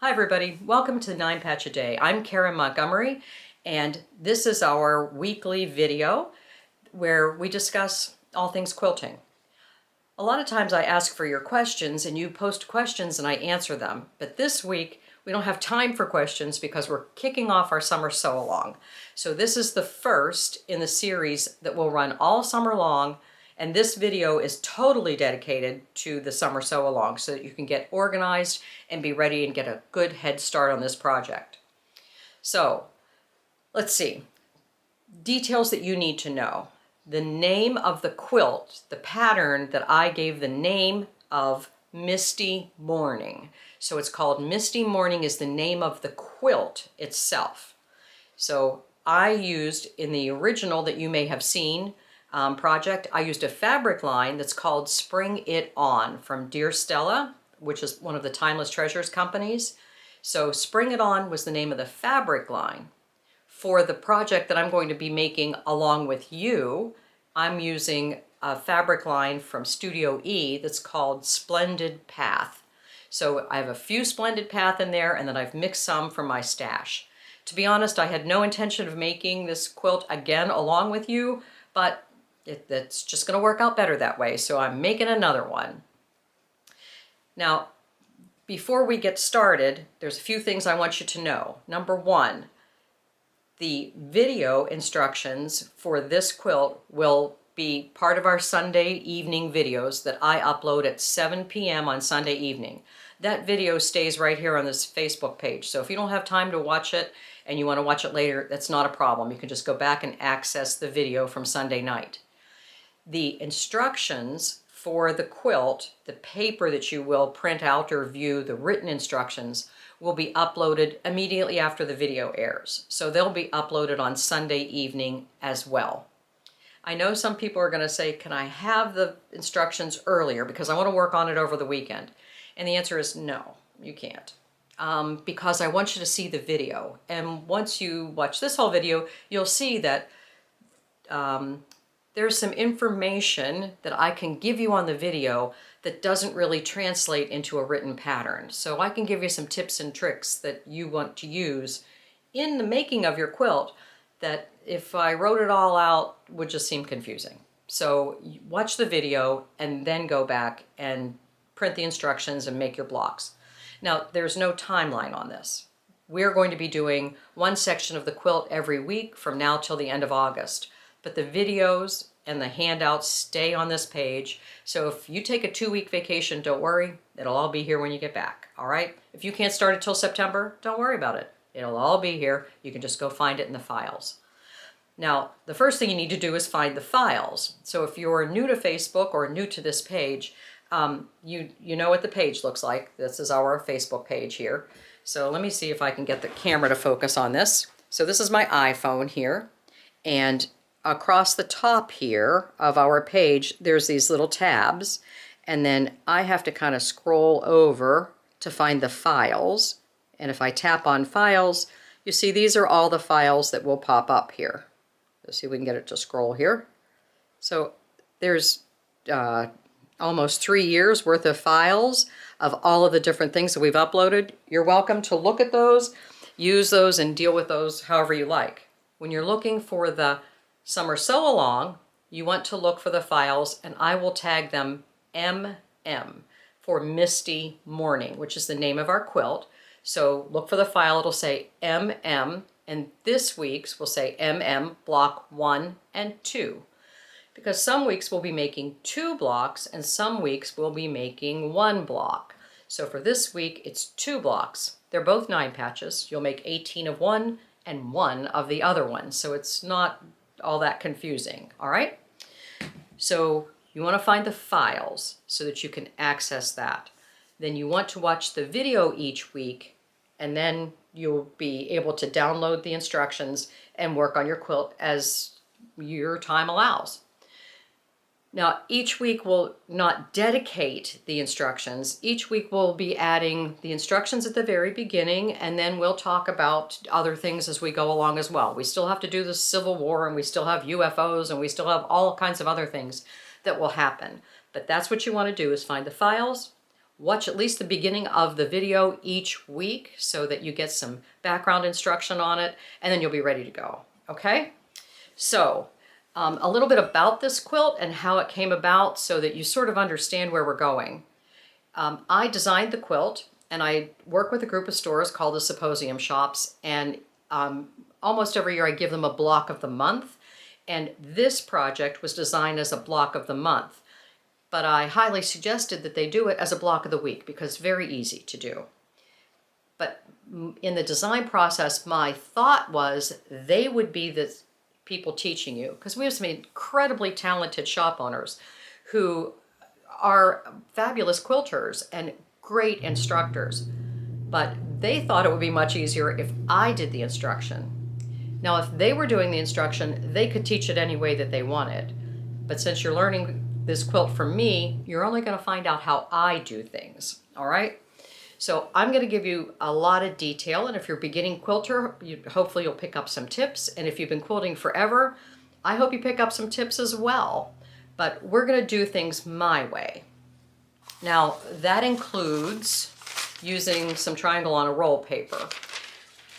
Hi everybody, welcome to 9 Patch a Day. I'm Karen Montgomery and this is our weekly video where we discuss all things quilting. A lot of times I ask for your questions and you post questions and I answer them, but this week we don't have time for questions because we're kicking off our summer sew-along. So this is the first in the series that will run all summer long, and this video is totally dedicated to the summer sew-along so that you can get organized and be ready and get a good head start on this project. So let's see. Details that you need to know. The name of the quilt, the pattern that I gave the name of Misty Morning. So it's called Misty Morning is the name of the quilt itself. So I used in the original that you may have seen project, I used a fabric line that's called Spring It On from Dear Stella, which is one of the Timeless Treasures companies. So Spring It On was the name of the fabric line. For the project that I'm going to be making along with you, I'm using a fabric line from Studio E that's called Splendid Path. So I have a few Splendid Path in there and then I've mixed some from my stash. To be honest, I had no intention of making this quilt again along with you, but it's just going to work out better that way, so I'm making another one. Now, before we get started, there's a few things I want you to know. Number one, the video instructions for this quilt will be part of our Sunday evening videos that I upload at 7 p.m. on Sunday evening. That video stays right here on this Facebook page, so if you don't have time to watch it and you want to watch it later, that's not a problem. You can just go back and access the video from Sunday night. The instructions for the quilt, the paper that you will print out or view, the written instructions, will be uploaded immediately after the video airs. So they'll be uploaded on Sunday evening as well. I know some people are going to say, can I have the instructions earlier because I want to work on it over the weekend? And the answer is no, you can't. Because I want you to see the video. And once you watch this whole video, you'll see that there's some information that I can give you on the video that doesn't really translate into a written pattern. So I can give you some tips and tricks that you want to use in the making of your quilt that if I wrote it all out would just seem confusing. So watch the video and then go back and print the instructions and make your blocks. Now, there's no timeline on this. We're going to be doing one section of the quilt every week from now till the end of August. But the videos and the handouts stay on this page. So if you take a 2-week vacation, don't worry, it'll all be here when you get back, all right? If you can't start it till September, don't worry about it. It'll all be here. You can just go find it in the files. Now, the first thing you need to do is find the files. So if you're new to Facebook or new to this page, you know what the page looks like. This is our Facebook page here. So let me see if I can get the camera to focus on this. So this is my iPhone here, and across the top here of our page, there's these little tabs, and then I have to kind of scroll over to find the files. And if I tap on files, you see these are all the files that will pop up here. Let's see if we can get it to scroll here. So there's almost 3 years worth of files of all of the different things that we've uploaded. You're welcome to look at those, use those, and deal with those however you like. When you're looking for the Summer Sew-Along, you want to look for the files, and I will tag them MM for Misty Morning, which is the name of our quilt. So look for the file, it'll say MM, and this week's will say MM block 1 and 2. Because some weeks we'll be making 2 blocks and some weeks we'll be making 1 block. So for this week, it's 2 blocks. They're both 9 patches. You'll make 18 of one and 1 of the other one. So it's not all that confusing, all right? So you want to find the files so that you can access that. Then you want to watch the video each week, and then you'll be able to download the instructions and work on your quilt as your time allows. Now, each week will not dedicate the instructions. Each week we'll be adding the instructions at the very beginning, and then we'll talk about other things as we go along as well. We still have to do the Civil War, and we still have UFOs, and we still have all kinds of other things that will happen. But that's what you want to do, is find the files, watch at least the beginning of the video each week so that you get some background instruction on it, and then you'll be ready to go, okay? So, a little bit about this quilt and how it came about so that you sort of understand where we're going. I designed the quilt, and I work with a group of stores called the Symposium Shops, and almost every year I give them a block of the month, and this project was designed as a block of the month. But I highly suggested that they do it as a block of the week because it's very easy to do. But in the design process, my thought was they would be the people teaching you, because we have some incredibly talented shop owners who are fabulous quilters and great instructors. But they thought it would be much easier if I did the instruction. Now, if they were doing the instruction, they could teach it any way that they wanted. But since you're learning this quilt from me, you're only going to find out how I do things, all right? So I'm going to give you a lot of detail, and if you're a beginning quilter, hopefully you'll pick up some tips, and if you've been quilting forever, I hope you pick up some tips as well. But we're going to do things my way. Now, that includes using some triangle on a roll paper.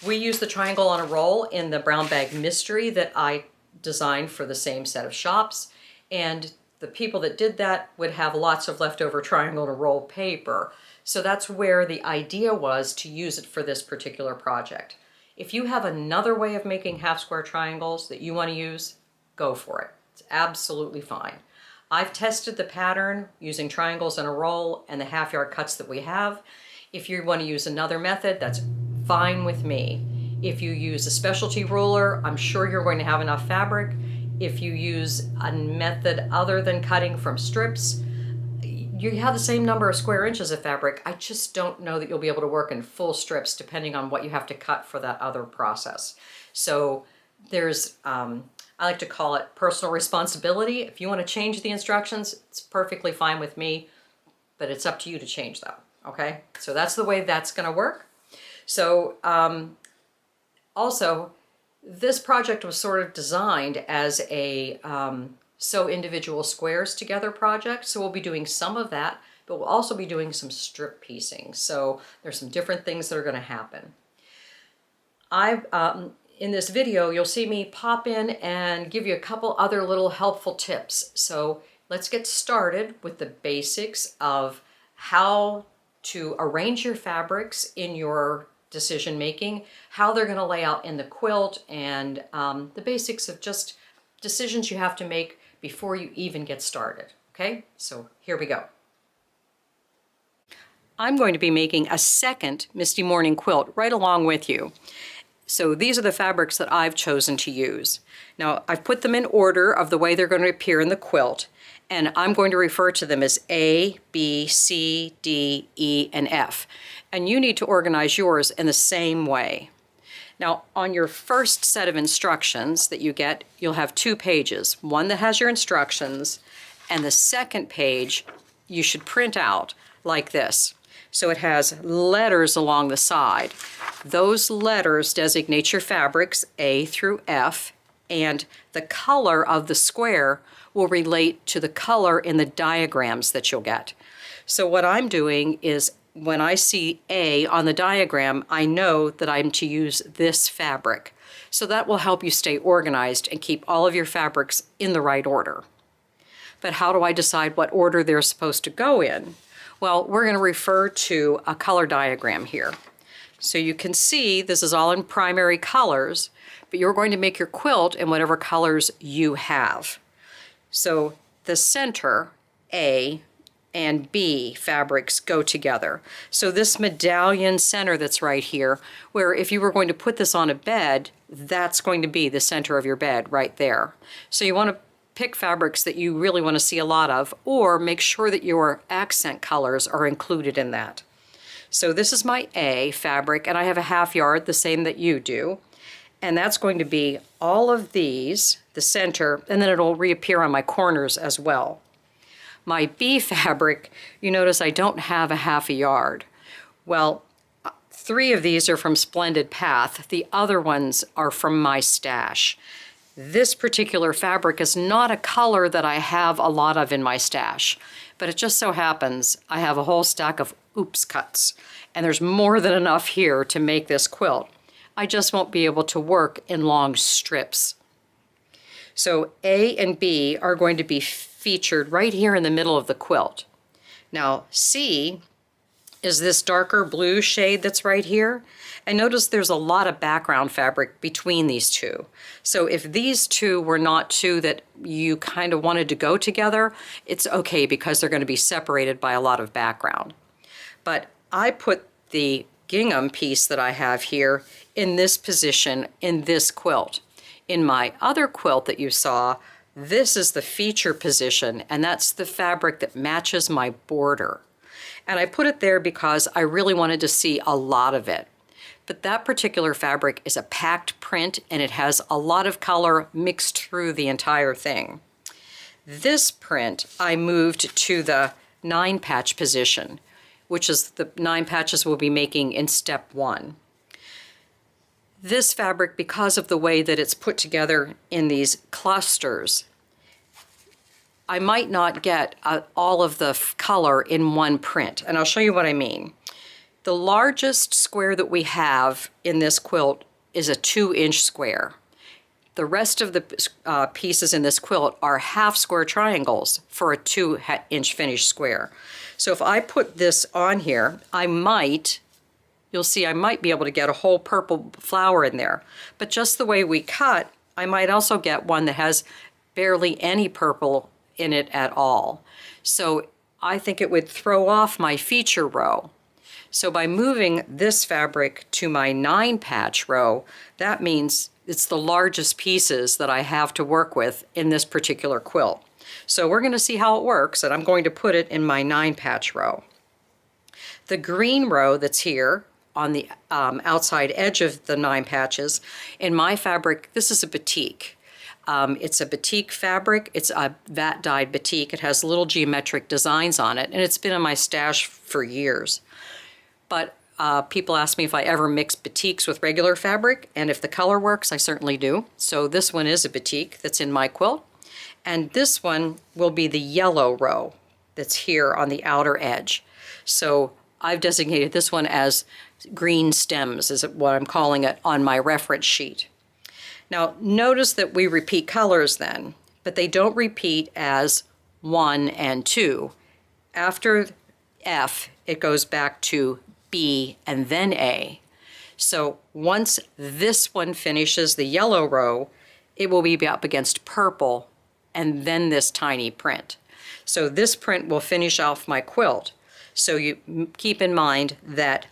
We use the triangle on a roll in the Brown Bag Mystery that I designed for the same set of shops, and the people that did that would have lots of leftover triangle on a roll paper. So that's where the idea was to use it for this particular project. If you have another way of making half square triangles that you want to use, go for it. It's absolutely fine. I've tested the pattern using triangles in a roll and the half yard cuts that we have. If you want to use another method, that's fine with me. If you use a specialty ruler, I'm sure you're going to have enough fabric. If you use a method other than cutting from strips, you have the same number of square inches of fabric. I just don't know that you'll be able to work in full strips depending on what you have to cut for that other process. So there's, I like to call it personal responsibility. If you want to change the instructions, it's perfectly fine with me, but it's up to you to change them, okay? So that's the way that's gonna work. So also, this project was sort of designed as a sew individual squares together project. So we'll be doing some of that, but we'll also be doing some strip piecing. So there's some different things that are going to happen. In this video, you'll see me pop in and give you a couple other little helpful tips. So let's get started with the basics of how to arrange your fabrics in your decision making, how they're going to lay out in the quilt, and the basics of just decisions you have to make before you even get started. Okay, so here we go. I'm going to be making a second Misty Morning quilt right along with you. So these are the fabrics that I've chosen to use. Now I've put them in order of the way they're going to appear in the quilt, and I'm going to refer to them as A, B, C, D, E, and F. And you need to organize yours in the same way. Now, on your first set of instructions that you get, you'll have 2 pages. One that has your instructions, and the second page you should print out like this. So it has letters along the side. Those letters designate your fabrics, A through F, and the color of the square will relate to the color in the diagrams that you'll get. So what I'm doing is, when I see A on the diagram, I know that I'm to use this fabric. So that will help you stay organized and keep all of your fabrics in the right order. But how do I decide what order they're supposed to go in? Well, we're going to refer to a color diagram here. So you can see this is all in primary colors, but you're going to make your quilt in whatever colors you have. So the center, A, and B fabrics go together. So this medallion center that's right here, where if you were going to put this on a bed, that's going to be the center of your bed right there. So you want to pick fabrics that you really want to see a lot of, or make sure that your accent colors are included in that. So this is my A fabric, and I have a half yard, the same that you do. And that's going to be all of these, the center, and then it'll reappear on my corners as well. My B fabric, you notice I don't have a half a yard. Well, 3 of these are from Splendid Path. The other ones are from my stash. This particular fabric is not a color that I have a lot of in my stash, But it just so happens I have a whole stack of oops cuts, and there's more than enough here to make this quilt. I just won't be able to work in long strips. So A and B are going to be featured right here in the middle of the quilt. Now C is this darker blue shade that's right here. And notice there's a lot of background fabric between these two. So if these two were not two that you kind of wanted to go together, it's okay because they're going to be separated by a lot of background. But I put the gingham piece that I have here in this position in this quilt. In my other quilt that you saw, this is the feature position, and that's the fabric that matches my border. And I put it there because I really wanted to see a lot of it. But that particular fabric is a packed print, and it has a lot of color mixed through the entire thing. This print I moved to the 9-patch position, which is the 9 patches we'll be making in step 1. This fabric, because of the way that it's put together in these clusters, I might not get all of the color in one print, and I'll show you what I mean. The largest square that we have in this quilt is a 2-inch square. The rest of the pieces in this quilt are half square triangles for a 2-inch finished square. So if I put this on here, you'll see I might be able to get a whole purple flower in there. But just the way we cut, I might also get one that has barely any purple in it at all. So I think it would throw off my feature row. So by moving this fabric to my 9-patch row, that means it's the largest pieces that I have to work with in this particular quilt. So we're going to see how it works, and I'm going to put it in my 9-patch row. The green row that's here on the outside edge of the 9 patches, in my fabric, this is a batik. It's a batik fabric. It's a vat dyed batik. It has little geometric designs on it, and it's been in my stash for years. But people ask me if I ever mix batiks with regular fabric, and if the color works, I certainly do. So this one is a batik that's in my quilt, and this one will be the yellow row that's here on the outer edge. So I've designated this one as green stems, is what I'm calling it on my reference sheet. Now notice that we repeat colors then, but they don't repeat as 1 and 2. After F, it goes back to B and then A. So once this one finishes the yellow row, it will be up against purple and then this tiny print. So this print will finish off my quilt. So you keep in mind that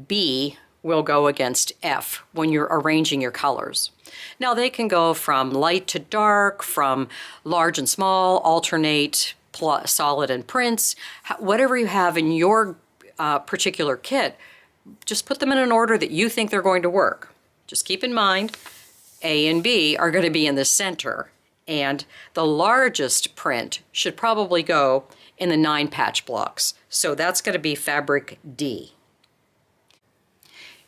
B will go against F when you're arranging your colors. Now they can go from light to dark, from large and small, alternate, solid and prints, whatever you have in your particular kit, just put them in an order that you think they're going to work. Just keep in mind, A and B are going to be in the center, and the largest print should probably go in the 9-patch blocks. So that's going to be fabric D.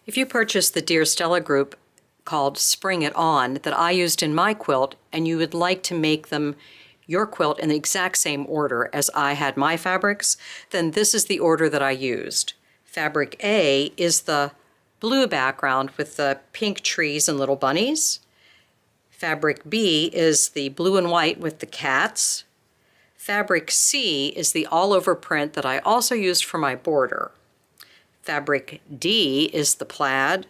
If you purchase the Dear Stella group called Spring It On that I used in my quilt, and you would like to make them your quilt in the exact same order as I had my fabrics, then this is the order that I used. Fabric A is the blue background with the pink trees and little bunnies. Fabric B is the blue and white with the cats. Fabric C is the all-over print that I also used for my border. Fabric D is the plaid.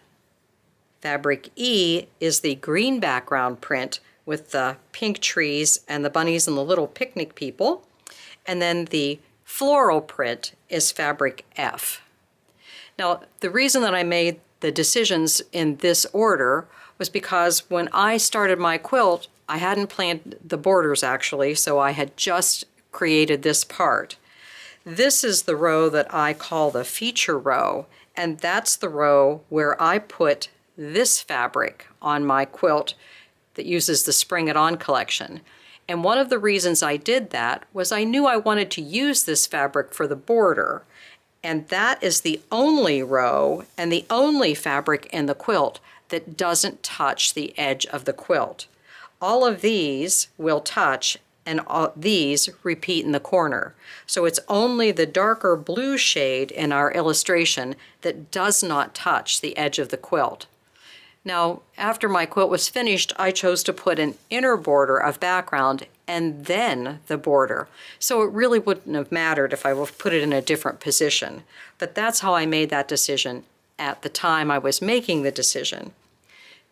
Fabric E is the green background print with the pink trees and the bunnies and the little picnic people. And then the floral print is fabric F. Now, the reason that I made the decisions in this order was because when I started my quilt, I hadn't planned the borders actually, so I had just created this part. This is the row that I call the feature row, and that's the row where I put this fabric on my quilt that uses the Spring It On collection. And one of the reasons I did that was I knew I wanted to use this fabric for the border, and that is the only row and the only fabric in the quilt that doesn't touch the edge of the quilt. All of these will touch and these repeat in the corner. So it's only the darker blue shade in our illustration that does not touch the edge of the quilt. Now, after my quilt was finished, I chose to put an inner border of background and then the border. So it really wouldn't have mattered if I would put it in a different position. But that's how I made that decision at the time I was making the decision.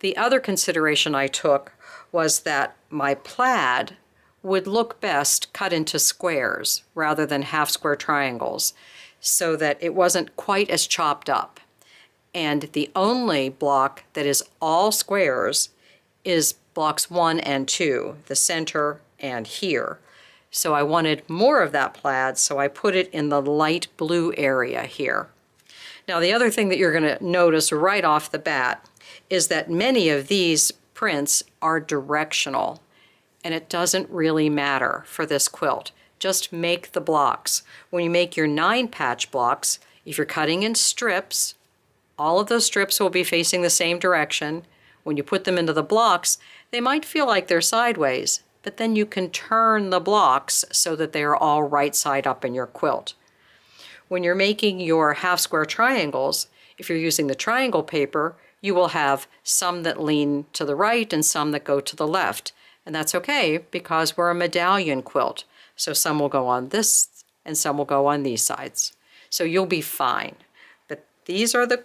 The other consideration I took was that my plaid would look best cut into squares rather than half square triangles, so that it wasn't quite as chopped up. And the only block that is all squares is blocks 1 and 2, the center and here. So I wanted more of that plaid, so I put it in the light blue area here. Now the other thing that you're going to notice right off the bat is that many of these prints are directional, and it doesn't really matter for this quilt. Just make the blocks. When you make your 9 patch blocks, if you're cutting in strips, all of those strips will be facing the same direction. When you put them into the blocks, they might feel like they're sideways, but then you can turn the blocks so that they are all right side up in your quilt. When you're making your half square triangles, if you're using the triangle paper, you will have some that lean to the right and some that go to the left. And that's okay because we're a medallion quilt. So some will go on this and some will go on these sides. So you'll be fine. But these are the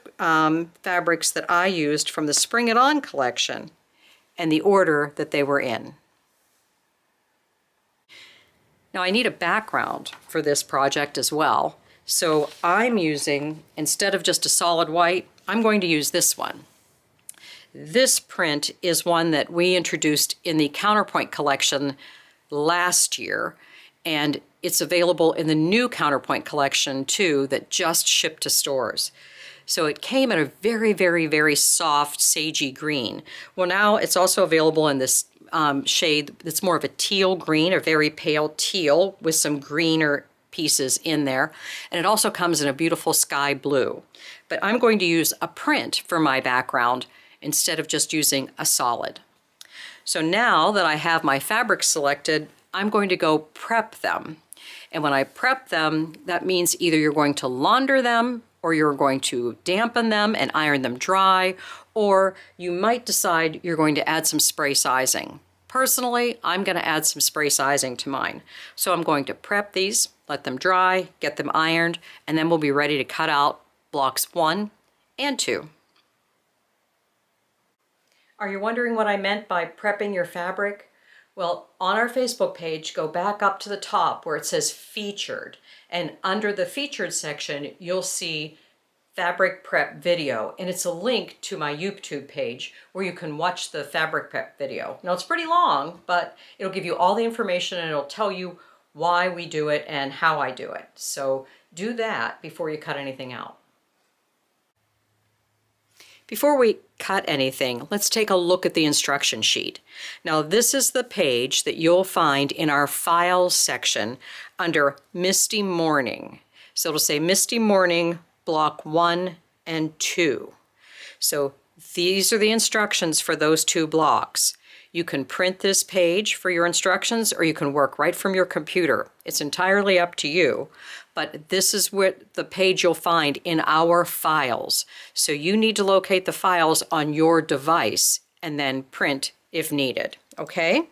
fabrics that I used from the Spring It On collection and the order that they were in. Now I need a background for this project as well. So I'm using, instead of just a solid white, I'm going to use this one. This print is one that we introduced in the Counterpoint collection last year, and it's available in the new Counterpoint collection too that just shipped to stores. So it came in a very, very, very soft sagey green. Well, now it's also available in this shade that's more of a teal green, a very pale teal with some greener pieces in there. And it also comes in a beautiful sky blue. But I'm going to use a print for my background instead of just using a solid. So now that I have my fabric selected, I'm going to go prep them. And when I prep them, that means either you're going to launder them, or you're going to dampen them and iron them dry, or you might decide you're going to add some spray sizing. Personally, I'm going to add some spray sizing to mine. So I'm going to prep these, let them dry, get them ironed, and then we'll be ready to cut out blocks 1 and 2. Are you wondering what I meant by prepping your fabric? Well, on our Facebook page, go back up to the top where it says Featured. And under the Featured section, you'll see Fabric Prep Video. And it's a link to my YouTube page where you can watch the fabric prep video. Now, it's pretty long, but it'll give you all the information and it'll tell you why we do it and how I do it. So do that before you cut anything out. Before we cut anything, let's take a look at the instruction sheet. Now this is the page that you'll find in our Files section under Misty Morning. So it'll say Misty Morning Block 1 and 2. So these are the instructions for those 2 blocks. You can print this page for your instructions or you can work right from your computer. It's entirely up to you. But this is what the page you'll find in our files. So you need to locate the files on your device and then print if needed, okay?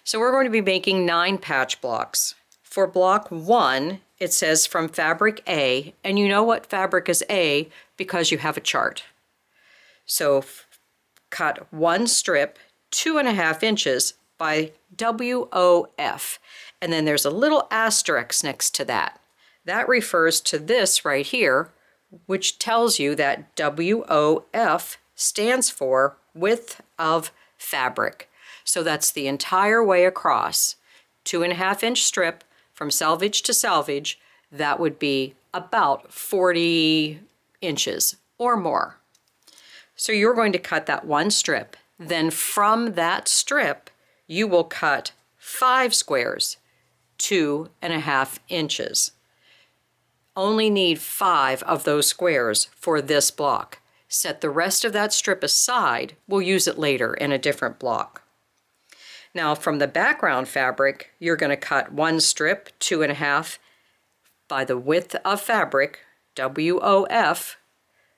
So we're going to be making 9 patch blocks. For block 1, it says from fabric A, and you know what fabric is A because you have a chart. So cut 1 strip 2.5 inches by WOF, and then there's a little asterisk next to that. That refers to this right here, which tells you that WOF stands for width of fabric. So that's the entire way across. 2.5 inch strip from selvage to selvage, that would be about 40 inches or more. So you're going to cut that 1 strip. Then from that strip, you will cut 5 squares, 2.5 inches. Only need 5 of those squares for this block. Set the rest of that strip aside. We'll use it later in a different block. Now from the background fabric, you're going to cut 1 strip, 2.5 by the width of fabric, WOF.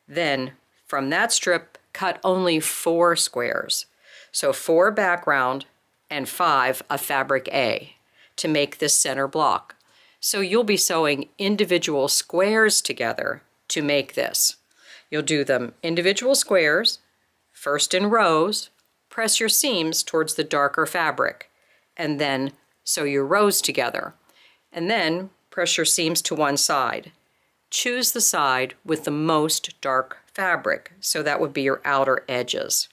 Then from that strip, cut only 4 squares. So 4 background and 5 of fabric A to make this center block. So you'll be sewing individual squares together to make this. You'll do them individual squares, first in rows, press your seams towards the darker fabric, and then sew your rows together. And then press your seams to one side. Choose the side with the most dark fabric, so that would be your outer edges.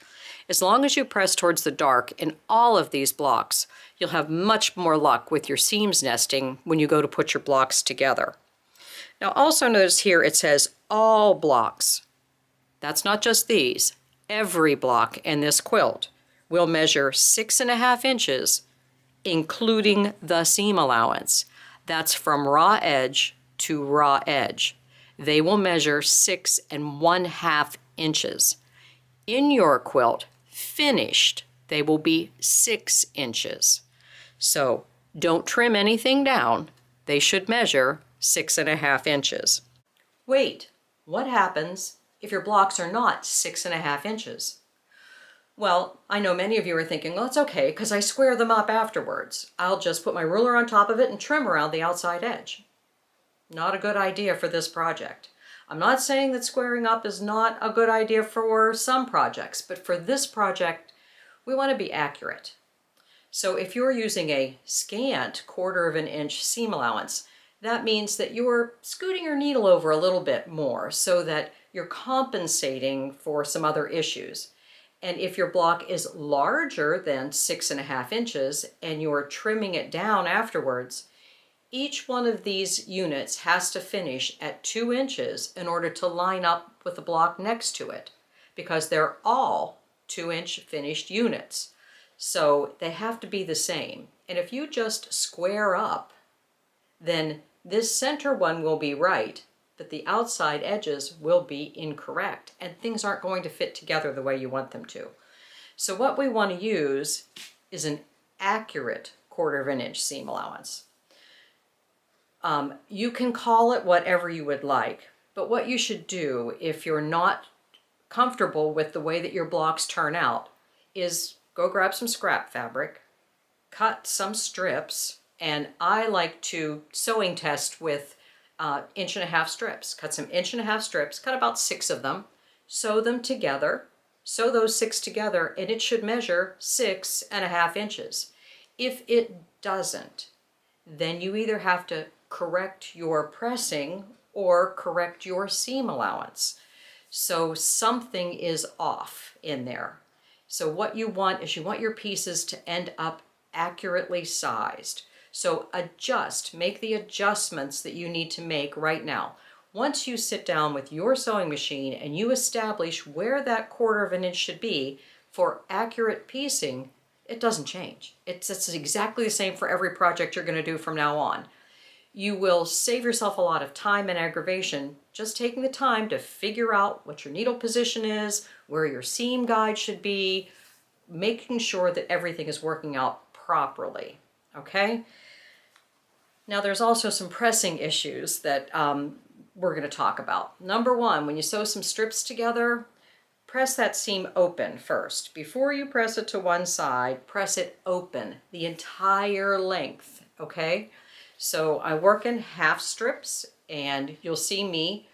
As long as you press towards the dark in all of these blocks, you'll have much more luck with your seams nesting when you go to put your blocks together. Now also notice here it says all blocks. That's not just these. Every block in this quilt will measure 6.5 inches, including the seam allowance. That's from raw edge to raw edge. They will measure 6.5 inches. In your quilt, finished, they will be 6 inches. So don't trim anything down. They should measure 6.5 inches. Wait, what happens if your blocks are not 6.5 inches? Well, I know many of you are thinking, well, it's okay because I square them up afterwards. I'll just put my ruler on top of it and trim around the outside edge. Not a good idea for this project. I'm not saying that squaring up is not a good idea for some projects, but for this project, we want to be accurate. So if you're using a scant 1/4 inch seam allowance, that means that you're scooting your needle over a little bit more so that you're compensating for some other issues. And if your block is larger than 6.5 inches and you're trimming it down afterwards, each one of these units has to finish at 2 inches in order to line up with the block next to it, because they're all 2-inch finished units. So they have to be the same. And if you just square up, then this center one will be right, but the outside edges will be incorrect, and things aren't going to fit together the way you want them to. So what we want to use is an accurate 1/4 inch seam allowance. You can call it whatever you would like, but what you should do if you're not comfortable with the way that your blocks turn out is go grab some scrap fabric, cut some strips, and I like to sewing test with 1.5 inch strips. Cut some 1.5 inch strips, cut about 6 of them, sew them together, sew those 6 together, and it should measure 6.5 inches. If it doesn't, then you either have to correct your pressing or correct your seam allowance. So something is off in there. So what you want is you want your pieces to end up accurately sized. So adjust, make the adjustments that you need to make right now. Once you sit down with your sewing machine and you establish where that 1/4 inch should be for accurate piecing, it doesn't change. It's exactly the same for every project you're going to do from now on. You will save yourself a lot of time and aggravation just taking the time to figure out what your needle position is, where your seam guide should be, making sure that everything is working out properly, okay? Now there's also some pressing issues that we're going to talk about. Number one, when you sew some strips together, press that seam open first. Before you press it to one side, press it open the entire length, okay? So I work in half strips, and you'll see me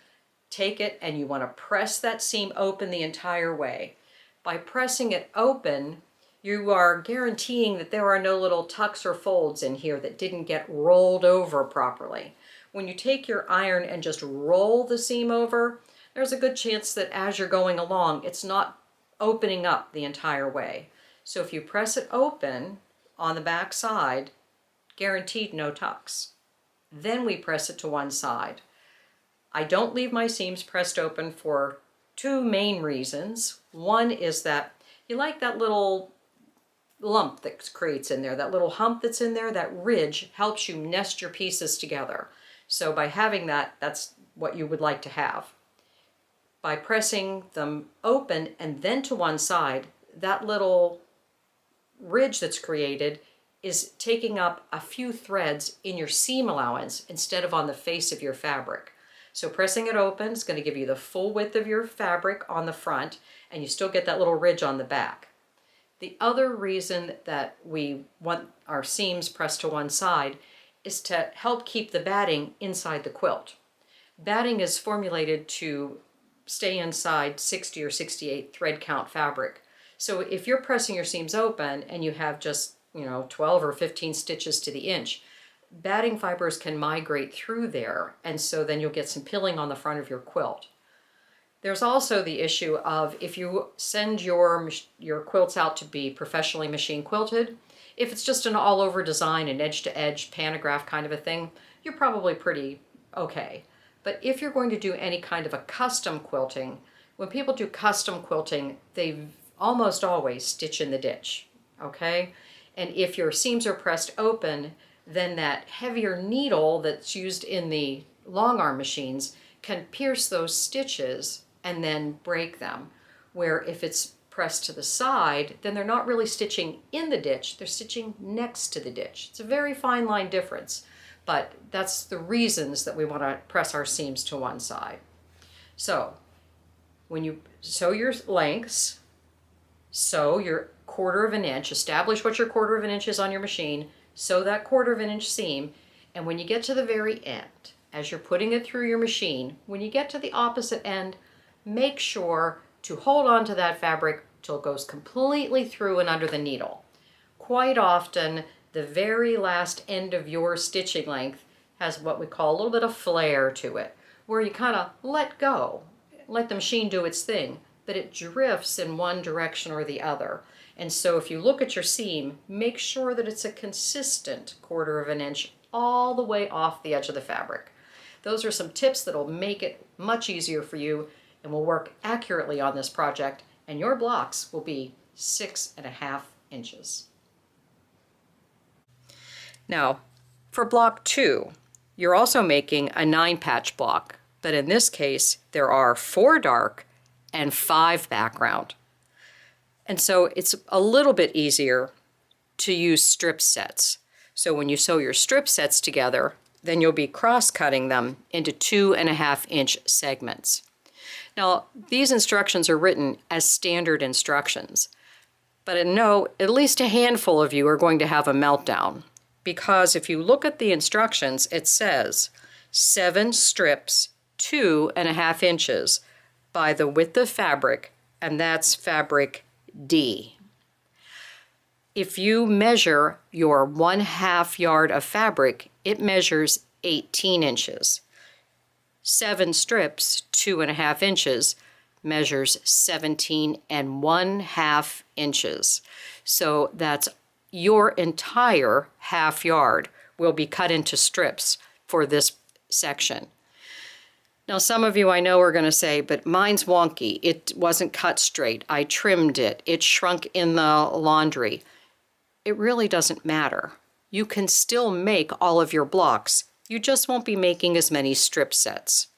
take it, and you want to press that seam open the entire way. By pressing it open, you are guaranteeing that there are no little tucks or folds in here that didn't get rolled over properly. When you take your iron and just roll the seam over, there's a good chance that as you're going along, it's not opening up the entire way. So if you press it open on the back side, guaranteed no tucks. Then we press it to one side. I don't leave my seams pressed open for 2 main reasons. One is that you like that little lump that creates in there, that little hump that's in there, that ridge helps you nest your pieces together. So by having that, that's what you would like to have. By pressing them open and then to one side, that little ridge that's created is taking up a few threads in your seam allowance instead of on the face of your fabric. So pressing it open is going to give you the full width of your fabric on the front, and you still get that little ridge on the back. The other reason that we want our seams pressed to one side is to help keep the batting inside the quilt. Batting is formulated to stay inside 60 or 68 thread count fabric. So if you're pressing your seams open and you have just 12 or 15 stitches to the inch, batting fibers can migrate through there, and so then you'll get some pilling on the front of your quilt. There's also the issue of if you send your quilts out to be professionally machine quilted, if it's just an all-over design, an edge-to-edge pantograph kind of a thing, you're probably pretty okay. But if you're going to do any kind of a custom quilting, when people do custom quilting, they almost always stitch in the ditch, okay? And if your seams are pressed open, then that heavier needle that's used in the long arm machines can pierce those stitches and then break them. Where if it's pressed to the side, then they're not really stitching in the ditch, they're stitching next to the ditch. It's a very fine line difference, but that's the reasons that we want to press our seams to one side. So when you sew your lengths, sew your 1/4 of an inch, establish what your 1/4 of an inch is on your machine, sew that 1/4 of an inch seam, and when you get to the very end, as you're putting it through your machine, when you get to the opposite end, make sure to hold on to that fabric till it goes completely through and under the needle. Quite often, the very last end of your stitching length has what we call a little bit of flare to it, where you kind of let go, let the machine do its thing, but it drifts in one direction or the other. And so if you look at your seam, make sure that it's a consistent 1/4 of an inch all the way off the edge of the fabric. Those are some tips that will make it much easier for you and will work accurately on this project, and your blocks will be 6.5 inches. Now, for block 2, you're also making a 9-patch block, but in this case, there are 4 dark and 5 background. And so it's a little bit easier to use strip sets. So when you sew your strip sets together, then you'll be cross-cutting them into 2.5 inch segments. Now, these instructions are written as standard instructions, but I know at least a handful of you are going to have a meltdown, because if you look at the instructions, it says 7 strips, 2.5 inches by the width of fabric, and that's fabric D. If you measure your 1/2 yard of fabric, it measures 18 inches. 7 strips, 2.5 inches, measures 17.5 inches. So that's your entire 1/2 yard will be cut into strips for this section. Now, some of you I know are going to say, but mine's wonky. It wasn't cut straight. I trimmed it. It shrunk in the laundry. It really doesn't matter. You can still make all of your blocks. You just won't be making as many strip sets.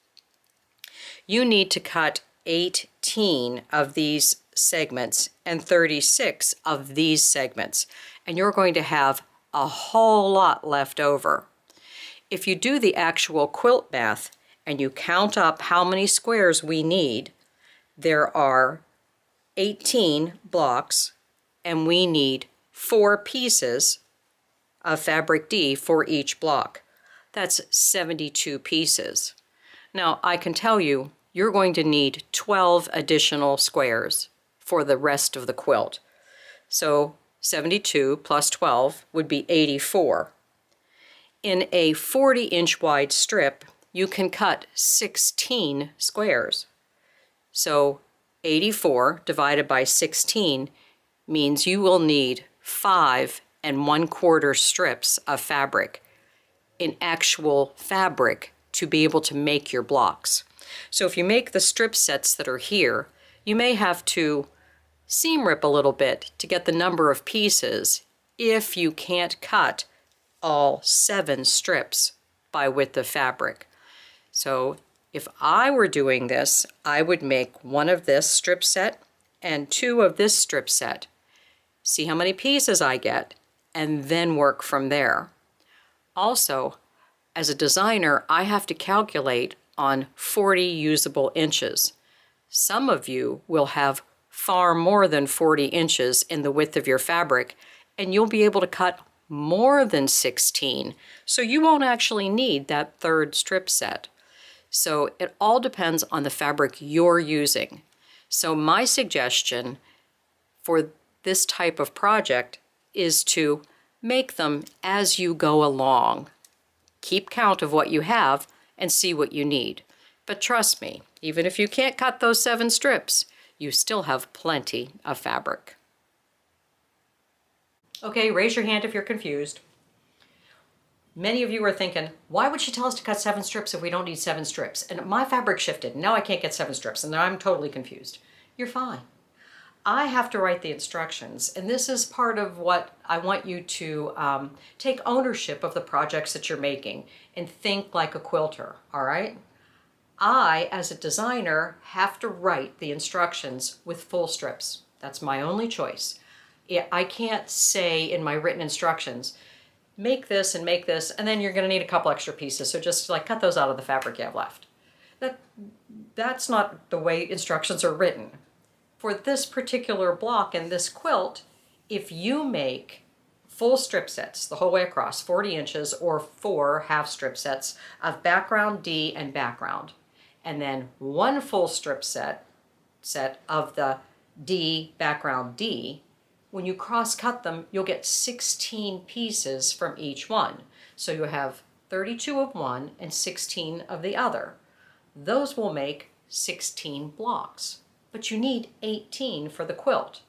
You need to cut 18 of these segments and 36 of these segments, and you're going to have a whole lot left over. If you do the actual quilt math, and you count up how many squares we need, there are 18 blocks, and we need 4 pieces of fabric D for each block. That's 72 pieces. Now, I can tell you, you're going to need 12 additional squares for the rest of the quilt. So 72 plus 12 would be 84. In a 40-inch wide strip, you can cut 16 squares. So 84 divided by 16 means you will need 5 1/4 strips of fabric in actual fabric to be able to make your blocks. So if you make the strip sets that are here, you may have to seam rip a little bit to get the number of pieces if you can't cut all 7 strips by width of fabric. So if I were doing this, I would make 1 of this strip set and 2 of this strip set. see how many pieces I get, and then work from there. Also, as a designer, I have to calculate on 40 usable inches. Some of you will have far more than 40 inches in the width of your fabric, and you'll be able to cut more than 16, so you won't actually need that third strip set. So it all depends on the fabric you're using. So my suggestion for this type of project is to make them as you go along. Keep count of what you have and see what you need. But trust me, even if you can't cut those 7 strips, you still have plenty of fabric. Okay, raise your hand if you're confused. Many of you are thinking, why would she tell us to cut 7 strips if we don't need 7 strips? And my fabric shifted, now I can't get 7 strips, and now I'm totally confused. You're fine. I have to write the instructions, and this is part of what I want you to take ownership of the projects that you're making and think like a quilter, all right? I, as a designer, have to write the instructions with full strips. That's my only choice. I can't say in my written instructions, make this, and then you're gonna need a couple extra pieces, so just like cut those out of the fabric you have left. That's not the way instructions are written. For this particular block and this quilt, if you make full strip sets the whole way across, 40 inches, or 4 half strip sets of background D and background, and then 1 full strip set of the D, background D, when you cross cut them, you'll get 16 pieces from each one. So you have 32 of one and 16 of the other. Those will make 16 blocks. But you need 18 for the quilt.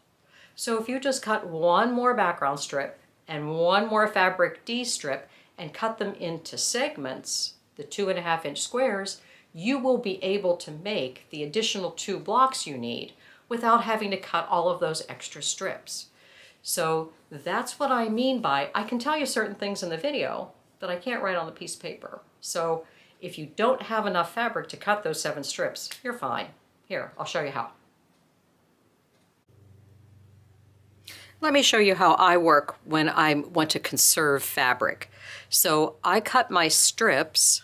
So if you just cut 1 more background strip and 1 more fabric D strip and cut them into segments, the 2.5 inch squares, you will be able to make the additional 2 blocks you need without having to cut all of those extra strips. So that's what I mean by, I can tell you certain things in the video that I can't write on the piece of paper. So if you don't have enough fabric to cut those 7 strips, you're fine. Here, I'll show you how. Let me show you how I work when I want to conserve fabric. So I cut my strips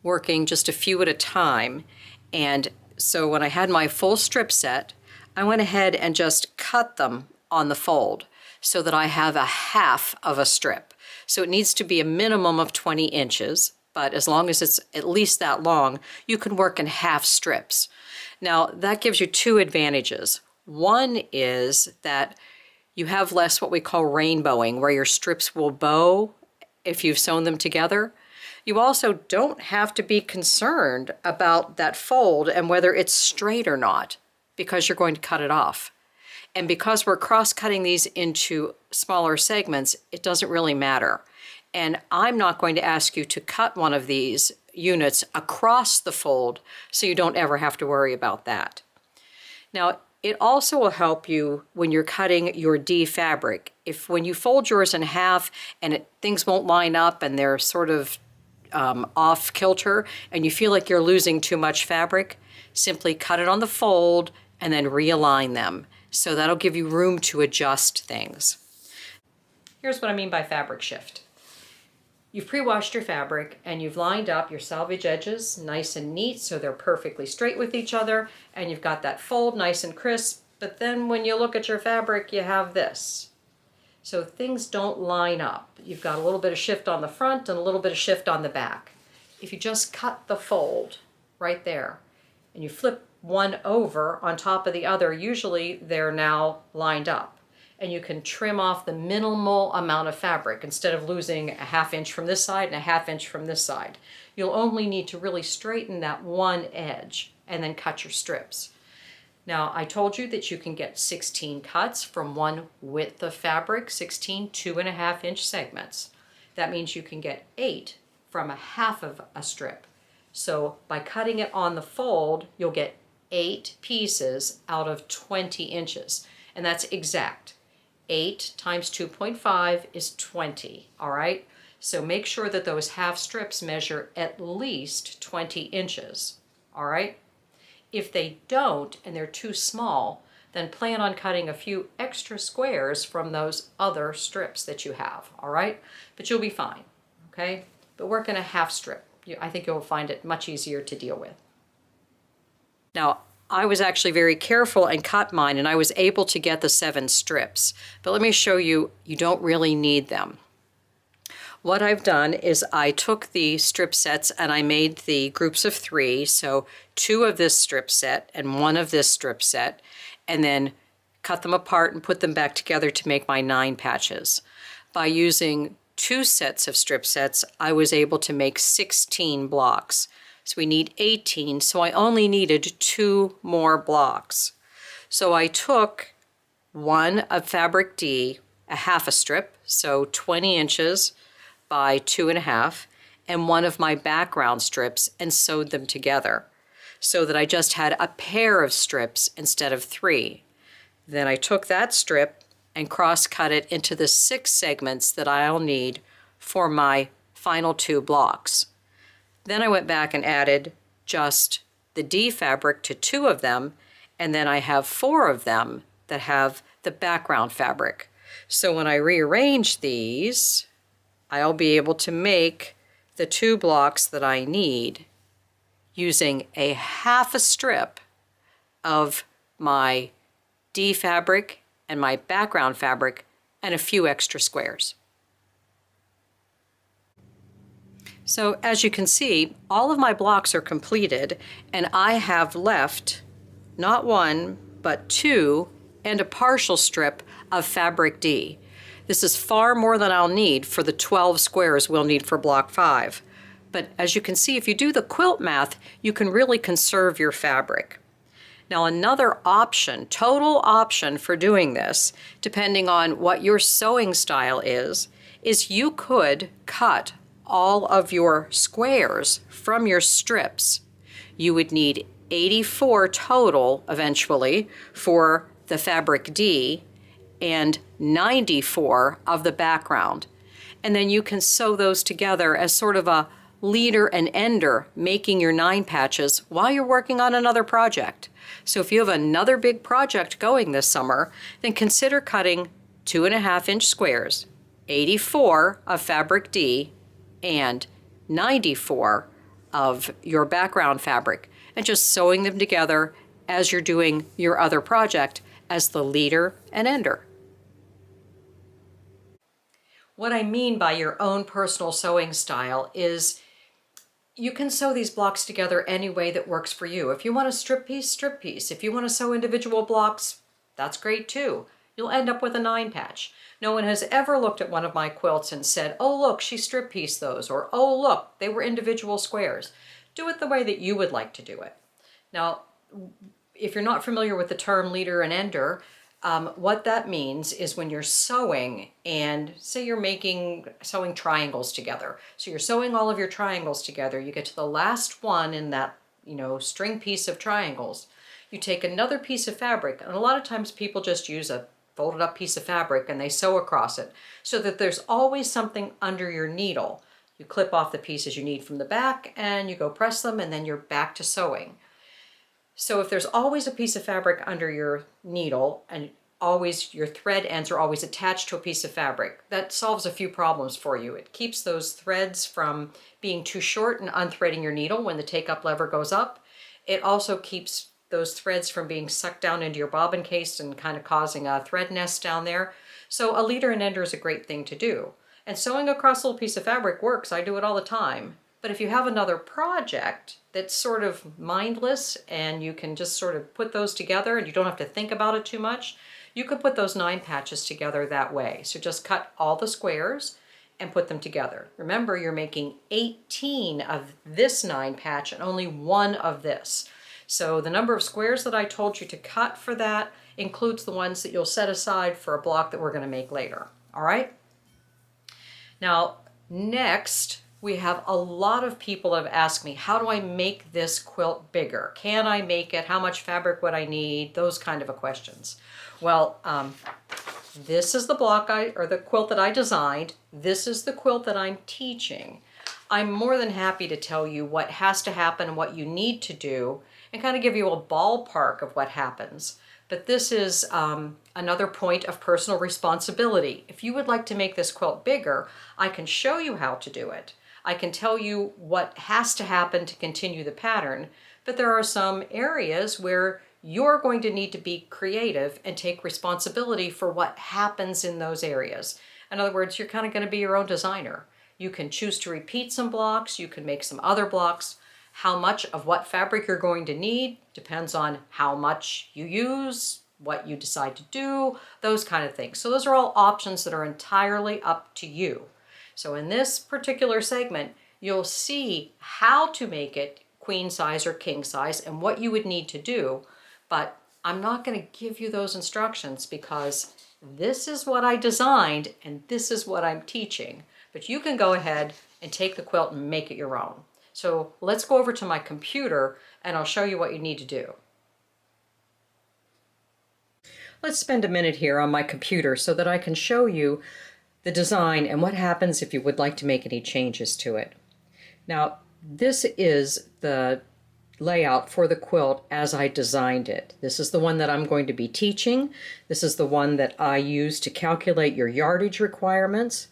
working just a few at a time, and so when I had my full strip set, I went ahead and just cut them on the fold so that I have a half of a strip. So it needs to be a minimum of 20 inches, but as long as it's at least that long, you can work in half strips. Now, that gives you 2 advantages. One is that you have less what we call rainbowing, where your strips will bow if you've sewn them together. You also don't have to be concerned about that fold and whether it's straight or not, because you're going to cut it off. And because we're cross-cutting these into smaller segments, it doesn't really matter. And I'm not going to ask you to cut one of these units across the fold, so you don't ever have to worry about that. Now, it also will help you when you're cutting your D fabric. If when you fold yours in half and things won't line up and they're sort of off kilter and you feel like you're losing too much fabric, simply cut it on the fold and then realign them. So that'll give you room to adjust things. Here's what I mean by fabric shift. You've pre-washed your fabric and you've lined up your selvage edges nice and neat so they're perfectly straight with each other, and you've got that fold nice and crisp, but then when you look at your fabric you have this. So things don't line up. You've got a little bit of shift on the front and a little bit of shift on the back. If you just cut the fold right there and you flip one over on top of the other, usually they're now lined up. And you can trim off the minimal amount of fabric instead of losing a 1/2 inch from this side and a 1/2 inch from this side. You'll only need to really straighten that one edge and then cut your strips. Now, I told you that you can get 16 cuts from one width of fabric, 16 2.5 inch segments. That means you can get 8 from a 1/2 of a strip. So by cutting it on the fold, you'll get 8 pieces out of 20 inches. And that's exact. 8 times 2.5 is 20, all right? So make sure that those half strips measure at least 20 inches, all right? If they don't and they're too small, then plan on cutting a few extra squares from those other strips that you have, all right? But you'll be fine, okay? But work in a half strip. I think you'll find it much easier to deal with. Now, I was actually very careful and cut mine, and I was able to get the 7 strips. But let me show you, you don't really need them. What I've done is I took the strip sets and I made the groups of 3, so 2 of this strip set and 1 of this strip set, and then cut them apart and put them back together to make my 9 patches. By using 2 sets of strip sets, I was able to make 16 blocks. So we need 18, so I only needed 2 more blocks. So I took 1 of fabric D, a half a strip, so 20 inches by 2.5, and 1 of my background strips and sewed them together so that I just had a pair of strips instead of 3. Then I took that strip and cross-cut it into the 6 segments that I'll need for my final 2 blocks. Then I went back and added just the D fabric to 2 of them, and then I have 4 of them that have the background fabric. So when I rearrange these, I'll be able to make the 2 blocks that I need using a half a strip of my D fabric and my background fabric and a few extra squares. So as you can see, all of my blocks are completed, and I have left not 1, but 2 and a partial strip of fabric D. This is far more than I'll need for the 12 squares we'll need for block 5. But as you can see, if you do the quilt math, you can really conserve your fabric. Now another option, total option for doing this, depending on what your sewing style is you could cut all of your squares from your strips. You would need 84 total eventually for the fabric D and 94 of the background. And then you can sew those together as sort of a leader and ender, making your 9 patches while you're working on another project. So if you have another big project going this summer, then consider cutting 2.5-inch squares, 84 of fabric D and 94 of your background fabric, and just sewing them together as you're doing your other project as the leader and ender. What I mean by your own personal sewing style is you can sew these blocks together any way that works for you. If you want a strip piece, strip piece. If you want to sew individual blocks, that's great too. You'll end up with a 9 patch. No one has ever looked at one of my quilts and said, oh look, she strip pieced those, or oh look, they were individual squares. Do it the way that you would like to do it. Now, if you're not familiar with the term leader and ender, what that means is when you're sewing and say you're sewing triangles together. So you're sewing all of your triangles together. You get to the last one in that, string piece of triangles. You take another piece of fabric, and a lot of times people just use a folded up piece of fabric and they sew across it so that there's always something under your needle. You clip off the pieces you need from the back and you go press them, and then you're back to sewing. So if there's always a piece of fabric under your needle and always your thread ends are always attached to a piece of fabric, that solves a few problems for you. It keeps those threads from being too short and unthreading your needle when the take-up lever goes up. It also keeps those threads from being sucked down into your bobbin case and kind of causing a thread nest down there. So a leader and ender is a great thing to do. And sewing across a little piece of fabric works. I do it all the time. But if you have another project that's sort of mindless and you can just sort of put those together and you don't have to think about it too much, you could put those 9 patches together that way. So just cut all the squares and put them together. Remember, you're making 18 of this 9 patch and only 1 of this. So the number of squares that I told you to cut for that includes the ones that you'll set aside for a block that we're going to make later. All right? Now, next, we have a lot of people have asked me, how do I make this quilt bigger? Can I make it? How much fabric would I need? Those kind of questions. Well, this is the the quilt that I designed. This is the quilt that I'm teaching. I'm more than happy to tell you what has to happen and what you need to do and kind of give you a ballpark of what happens. But this is another point of personal responsibility. If you would like to make this quilt bigger, I can show you how to do it. I can tell you what has to happen to continue the pattern, but there are some areas where you're going to need to be creative and take responsibility for what happens in those areas. In other words, you're kind of going to be your own designer. You can choose to repeat some blocks, you can make some other blocks. How much of what fabric you're going to need depends on how much you use, what you decide to do, those kind of things. So those are all options that are entirely up to you. So in this particular segment, you'll see how to make it queen size or king size and what you would need to do, but I'm not going to give you those instructions because this is what I designed and this is what I'm teaching. But you can go ahead and take the quilt and make it your own. So let's go over to my computer and I'll show you what you need to do. Let's spend a minute here on my computer so that I can show you the design and what happens if you would like to make any changes to it. Now, this is the layout for the quilt as I designed it. This is the one that I'm going to be teaching. This is the one that I use to calculate your yardage requirements.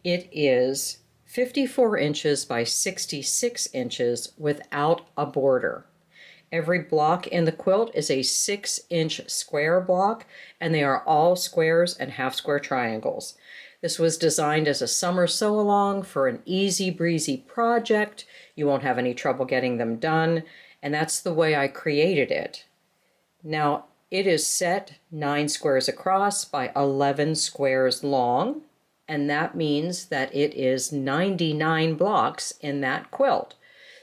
It is 54 inches by 66 inches without a border. Every block in the quilt is a 6-inch square block, and they are all squares and half-square triangles. This was designed as a summer sew-along for an easy breezy project. You won't have any trouble getting them done, and that's the way I created it. Now, it is set 9 squares across by 11 squares long, and that means that it is 99 blocks in that quilt.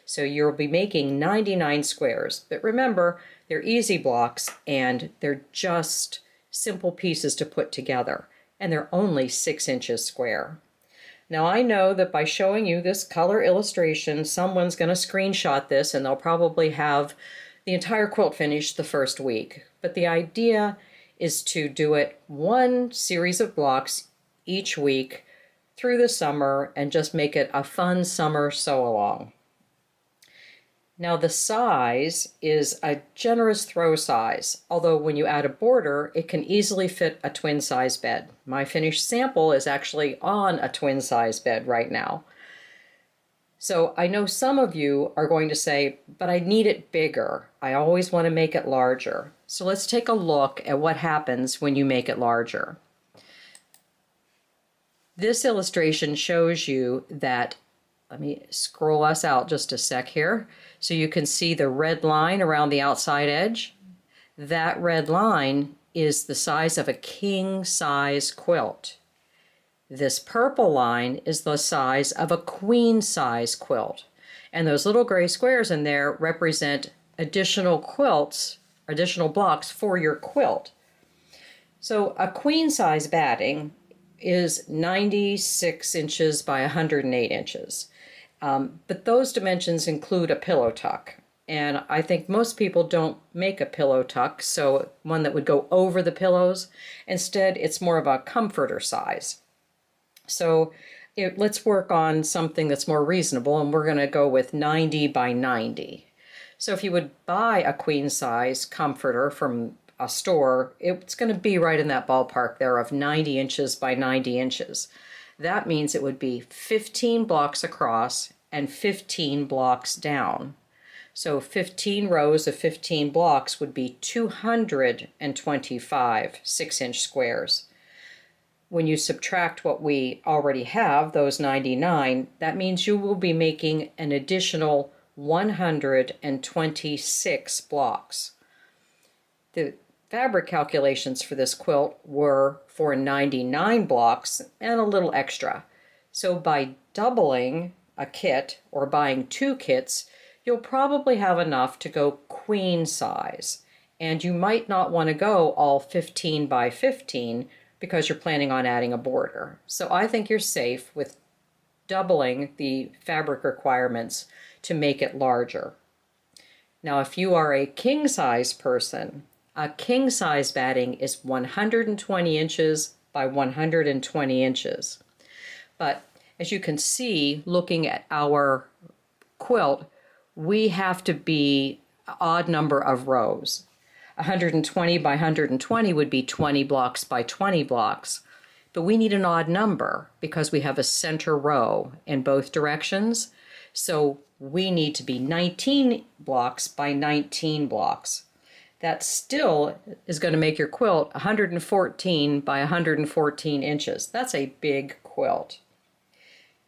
So you'll be making 99 squares, but remember, they're easy blocks and they're just simple pieces to put together, and they're only 6 inches square. Now I know that by showing you this color illustration, someone's going to screenshot this and they'll probably have the entire quilt finished the first week. But the idea is to do it one series of blocks each week through the summer and just make it a fun summer sew-along. Now the size is a generous throw size, although when you add a border, it can easily fit a twin size bed. My finished sample is actually on a twin size bed right now. So I know some of you are going to say, but I need it bigger. I always want to make it larger. So let's take a look at what happens when you make it larger. This illustration shows you that, let me scroll us out just a sec here, so you can see the red line around the outside edge. That red line is the size of a king size quilt. This purple line is the size of a queen size quilt. And those little gray squares in there represent additional quilts, additional blocks for your quilt. So a queen size batting is 96 inches by 108 inches. But those dimensions include a pillow tuck. And I think most people don't make a pillow tuck, so one that would go over the pillows. Instead, it's more of a comforter size. So let's work on something that's more reasonable, and we're going to go with 90 by 90. So if you would buy a queen size comforter from a store, it's going to be right in that ballpark there of 90 inches by 90 inches. That means it would be 15 blocks across and 15 blocks down. So 15 rows of 15 blocks would be 225 6-inch squares. When you subtract what we already have, those 99, that means you will be making an additional 126 blocks. The fabric calculations for this quilt were for 99 blocks and a little extra. So by doubling a kit or buying 2 kits, you'll probably have enough to go queen size. And you might not want to go all 15 by 15 because you're planning on adding a border. So I think you're safe with doubling the fabric requirements to make it larger. Now, if you are a king size person, a king size batting is 120 inches by 120 inches. But as you can see, looking at our quilt, we have to be odd number of rows. 120 by 120 would be 20 blocks by 20 blocks. But we need an odd number because we have a center row in both directions. So we need to be 19 blocks by 19 blocks. That still is going to make your quilt 114 by 114 inches. That's a big quilt.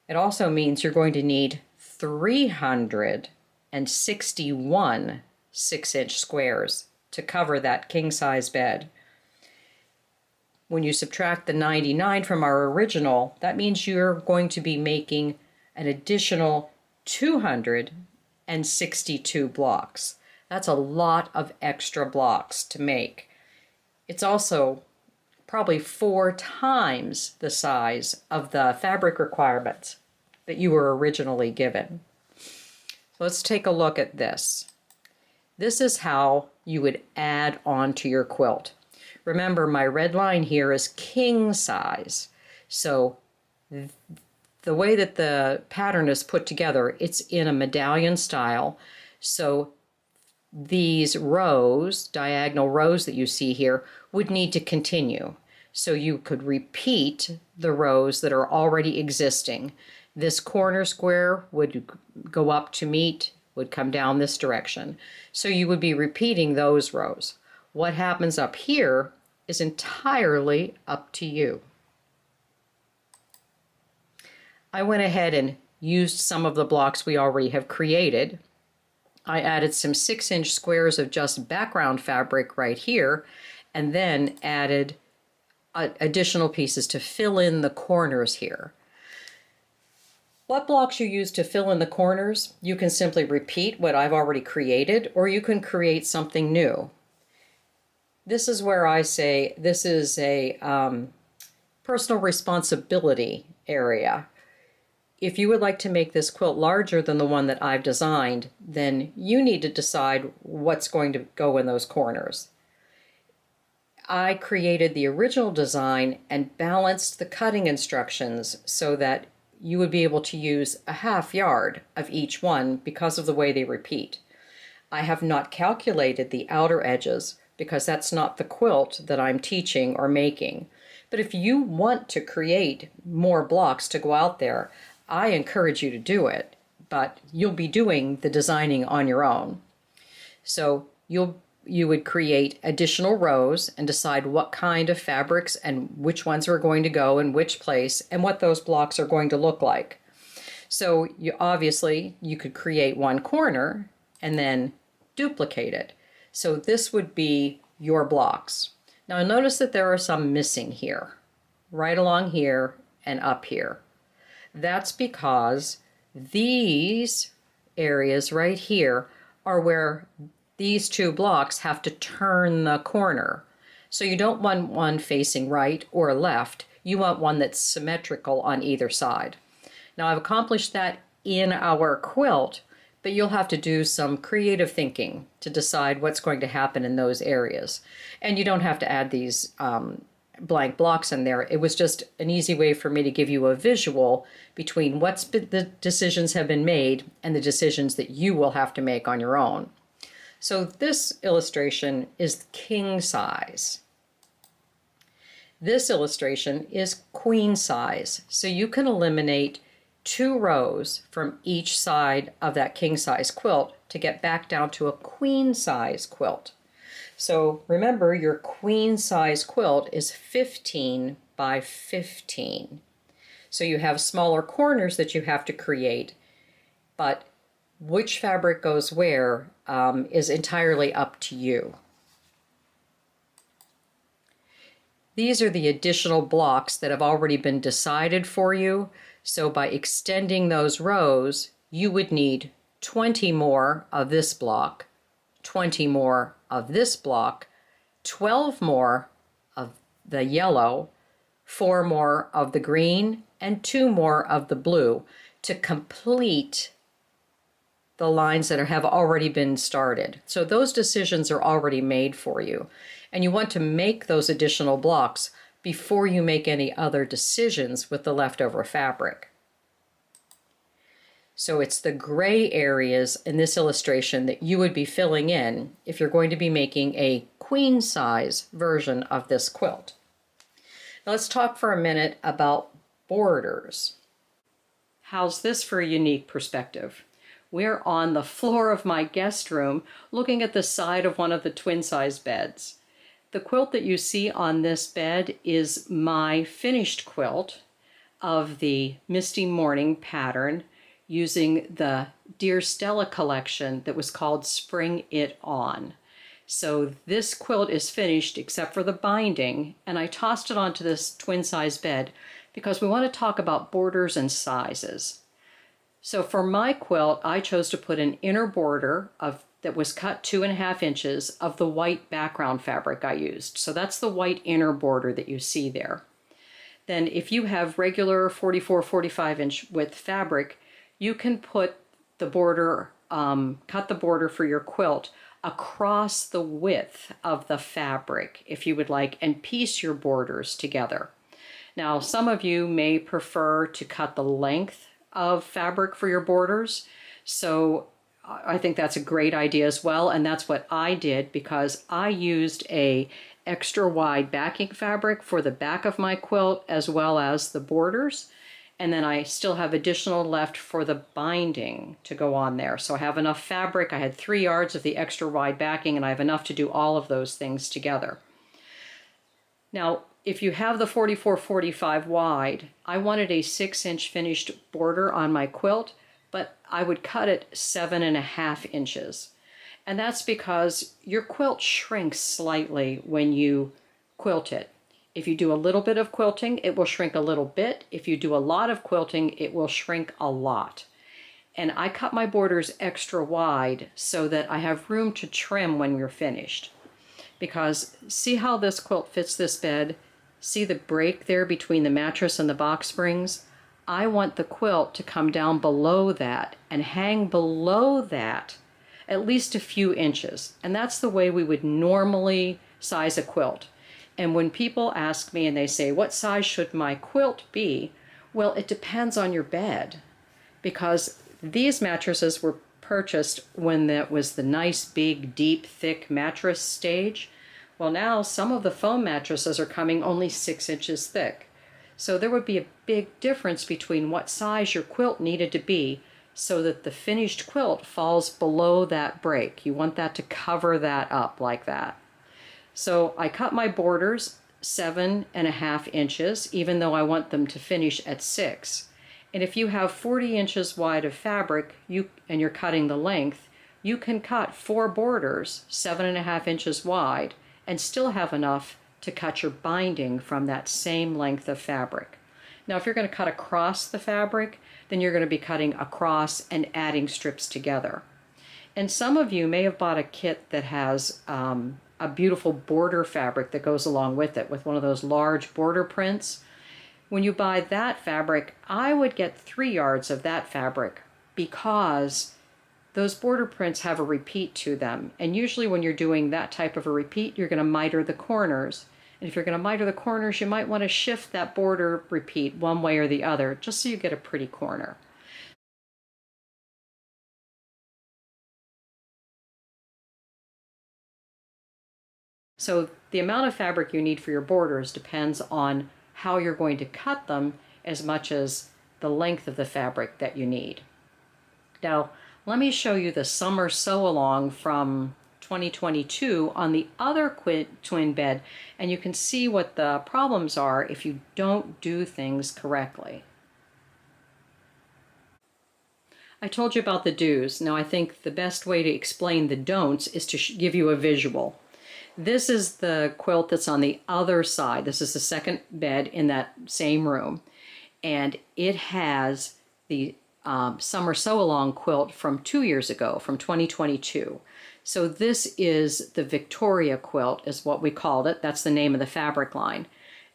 It also means you're going to need 361 6-inch squares to cover that king-size bed. When you subtract the 99 from our original, that means you're going to be making an additional 262 blocks. That's a lot of extra blocks to make. It's also probably 4 times the size of the fabric requirements that you were originally given. Let's take a look at this. This is how you would add on to your quilt. Remember, my red line here is king size. So the way that the pattern is put together, it's in a medallion style. So these rows, diagonal rows that you see here, would need to continue. So you could repeat the rows that are already existing. This corner square would go up to meet, would come down this direction. So you would be repeating those rows. What happens up here is entirely up to you. I went ahead and used some of the blocks we already have created. I added some 6-inch squares of just background fabric right here, and then added additional pieces to fill in the corners here. What blocks you use to fill in the corners, you can simply repeat what I've already created, or you can create something new. This is where I say this is a personal responsibility area. If you would like to make this quilt larger than the one that I've designed, then you need to decide what's going to go in those corners. I created the original design and balanced the cutting instructions so that you would be able to use a ½ yard of each one because of the way they repeat. I have not calculated the outer edges because that's not the quilt that I'm teaching or making. But if you want to create more blocks to go out there, I encourage you to do it, but you'll be doing the designing on your own. So you would create additional rows and decide what kind of fabrics and which ones are going to go in which place and what those blocks are going to look like. So obviously you could create one corner and then duplicate it. So this would be your blocks. Now notice that there are some missing here, right along here and up here. That's because these areas right here are where these 2 blocks have to turn the corner. So you don't want one facing right or left. You want one that's symmetrical on either side. Now I've accomplished that in our quilt, but you'll have to do some creative thinking to decide what's going to happen in those areas. And you don't have to add these blank blocks in there. It was just an easy way for me to give you a visual between the decisions have been made and the decisions that you will have to make on your own. So this illustration is king size. This illustration is queen size. So you can eliminate 2 rows from each side of that king size quilt to get back down to a queen size quilt. So remember, your queen size quilt is 15 by 15. So you have smaller corners that you have to create, but which fabric goes where is entirely up to you. These are the additional blocks that have already been decided for you. So by extending those rows, you would need 20 more of this block, 20 more of this block, 12 more of the yellow, 4 more of the green, and 2 more of the blue to complete the lines that have already been started. So those decisions are already made for you. And you want to make those additional blocks before you make any other decisions with the leftover fabric. So it's the gray areas in this illustration that you would be filling in if you're going to be making a queen size version of this quilt. Now let's talk for a minute about borders. How's this for a unique perspective? We're on the floor of my guest room looking at the side of one of the twin size beds. The quilt that you see on this bed is my finished quilt of the Misty Morning pattern using the Dear Stella collection that was called Spring It On. So this quilt is finished except for the binding, and I tossed it onto this twin size bed because we want to talk about borders and sizes. So for my quilt, I chose to put an inner border that was cut 2.5 inches of the white background fabric I used. So that's the white inner border that you see there. Then if you have regular 44-45 inch width fabric, you can put the border, cut the border for your quilt across the width of the fabric if you would like, and piece your borders together. Now, some of you may prefer to cut the length of fabric for your borders, so I think that's a great idea as well, and that's what I did because I used a extra wide backing fabric for the back of my quilt as well as the borders. And then I still have additional left for the binding to go on there. So I have enough fabric. I had 3 yards of the extra wide backing, and I have enough to do all of those things together. Now, if you have the 44-45 wide, I wanted a 6-inch finished border on my quilt, but I would cut it 7.5 inches. And that's because your quilt shrinks slightly when you quilt it. If you do a little bit of quilting, it will shrink a little bit. If you do a lot of quilting, it will shrink a lot. And I cut my borders extra wide so that I have room to trim when we're finished. Because see how this quilt fits this bed? See the break there between the mattress and the box springs? I want the quilt to come down below that and hang below that at least a few inches. And that's the way we would normally size a quilt. And when people ask me and they say, what size should my quilt be? Well, it depends on your bed, because these mattresses were purchased when that was the nice, big, deep, thick mattress stage. Well, now some of the foam mattresses are coming only 6 inches thick. So there would be a big difference between what size your quilt needed to be so that the finished quilt falls below that break. You want that to cover that up like that. So I cut my borders 7.5 inches, even though I want them to finish at 6. And if you have 40 inches wide of fabric and you're cutting the length, you can cut 4 borders 7.5 inches wide and still have enough to cut your binding from that same length of fabric. Now, if you're going to cut across the fabric, then you're going to be cutting across and adding strips together. And some of you may have bought a kit that has a beautiful border fabric that goes along with it, with one of those large border prints. When you buy that fabric, I would get 3 yards of that fabric because those border prints have a repeat to them. And usually when you're doing that type of a repeat, you're going to miter the corners. And if you're going to miter the corners, you might want to shift that border repeat one way or the other, just so you get a pretty corner. So the amount of fabric you need for your borders depends on how you're going to cut them as much as the length of the fabric that you need. Now, let me show you the summer sew-along from 2022 on the other twin bed, and you can see what the problems are if you don't do things correctly. I told you about the do's. Now I think the best way to explain the don'ts is to give you a visual. This is the quilt that's on the other side. This is the second bed in that same room. And it has the summer sew-along quilt from 2 years ago, from 2022. So this is the Victoria quilt, is what we called it. That's the name of the fabric line.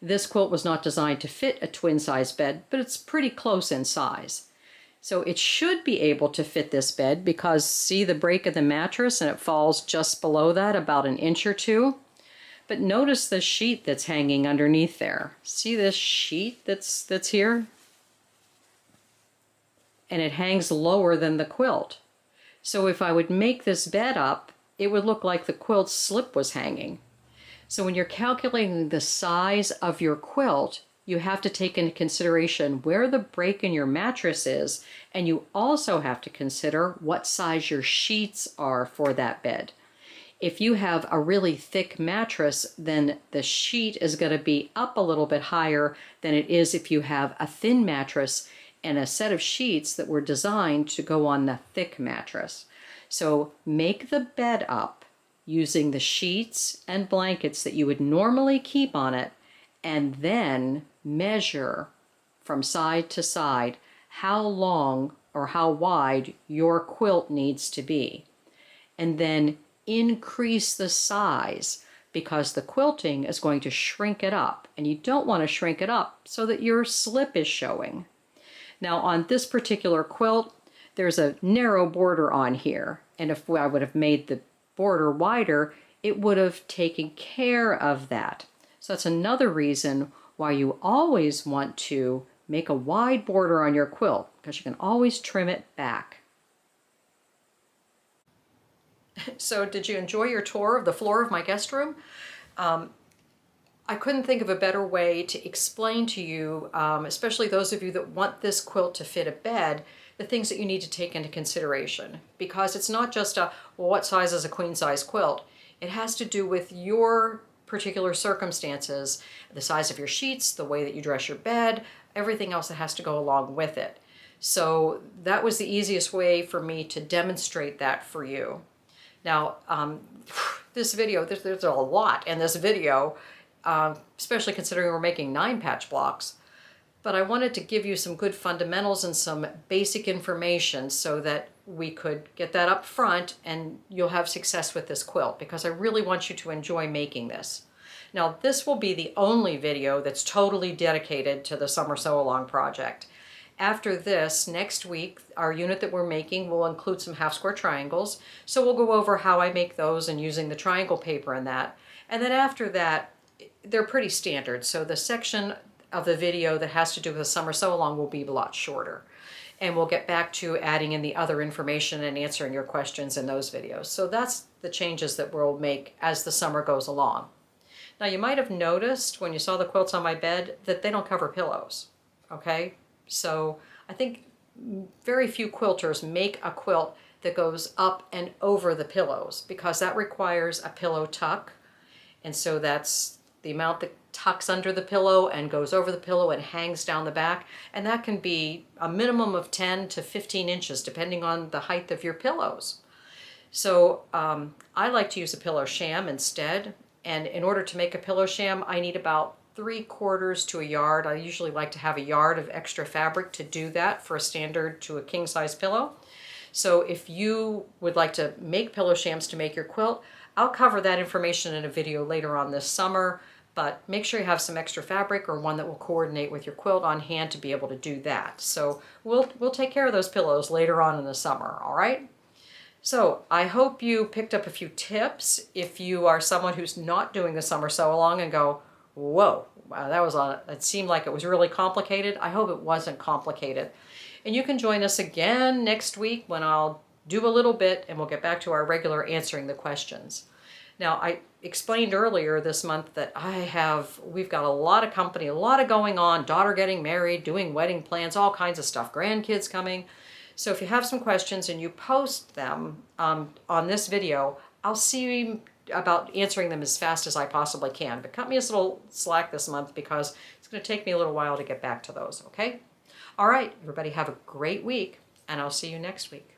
This quilt was not designed to fit a twin-size bed, but it's pretty close in size. So it should be able to fit this bed because see the break of the mattress and it falls just below that about an inch or two. But notice the sheet that's hanging underneath there. See this sheet that's here? and it hangs lower than the quilt. So if I would make this bed up, it would look like the quilt's slip was hanging. So when you're calculating the size of your quilt, you have to take into consideration where the break in your mattress is, and you also have to consider what size your sheets are for that bed. If you have a really thick mattress, then the sheet is going to be up a little bit higher than it is if you have a thin mattress and a set of sheets that were designed to go on the thick mattress. So make the bed up using the sheets and blankets that you would normally keep on it, and then measure from side to side how long or how wide your quilt needs to be. And then increase the size, because the quilting is going to shrink it up, and you don't want to shrink it up so that your slip is showing. Now on this particular quilt, there's a narrow border on here, and if I would have made the border wider, it would have taken care of that. So that's another reason why you always want to make a wide border on your quilt, because you can always trim it back. So did you enjoy your tour of the floor of my guest room? I couldn't think of a better way to explain to you, especially those of you that want this quilt to fit a bed, the things that you need to take into consideration. Because it's not just a, well, what size is a queen size quilt? It has to do with your particular circumstances, the size of your sheets, the way that you dress your bed, everything else that has to go along with it. So that was the easiest way for me to demonstrate that for you. Now, this video, there's a lot in this video, especially considering we're making 9 patch blocks. But I wanted to give you some good fundamentals and some basic information so that we could get that up front and you'll have success with this quilt, because I really want you to enjoy making this. Now, this will be the only video that's totally dedicated to the Summer Sew Along project. After this, next week, our unit that we're making will include some half square triangles. So we'll go over how I make those and using the triangle paper and that. And then after that, they're pretty standard. So the section of the video that has to do with the Summer Sew Along will be a lot shorter. And we'll get back to adding in the other information and answering your questions in those videos. So that's the changes that we'll make as the summer goes along. Now, you might have noticed when you saw the quilts on my bed that they don't cover pillows, okay? So I think very few quilters make a quilt that goes up and over the pillows, because that requires a pillow tuck. And so that's the amount that tucks under the pillow and goes over the pillow and hangs down the back. And that can be a minimum of 10 to 15 inches, depending on the height of your pillows. So I like to use a pillow sham instead. And in order to make a pillow sham, I need about 3/4 to a yard. I usually like to have a yard of extra fabric to do that for a standard to a king size pillow. So if you would like to make pillow shams to make your quilt, I'll cover that information in a video later on this summer, but make sure you have some extra fabric or one that will coordinate with your quilt on hand to be able to do that. So we'll take care of those pillows later on in the summer, all right? So I hope you picked up a few tips. If you are someone who's not doing the Summer Sew Along and go, whoa, wow, it seemed like it was really complicated. I hope it wasn't complicated. And you can join us again next week when I'll do a little bit and we'll get back to our regular answering the questions. Now, I explained earlier this month that we've got a lot of company, a lot of going on, daughter getting married, doing wedding plans, all kinds of stuff, grandkids coming. So if you have some questions and you post them on this video, I'll see about answering them as fast as I possibly can. But cut me a little slack this month because it's going to take me a little while to get back to those, okay? All right, everybody have a great week, and I'll see you next week.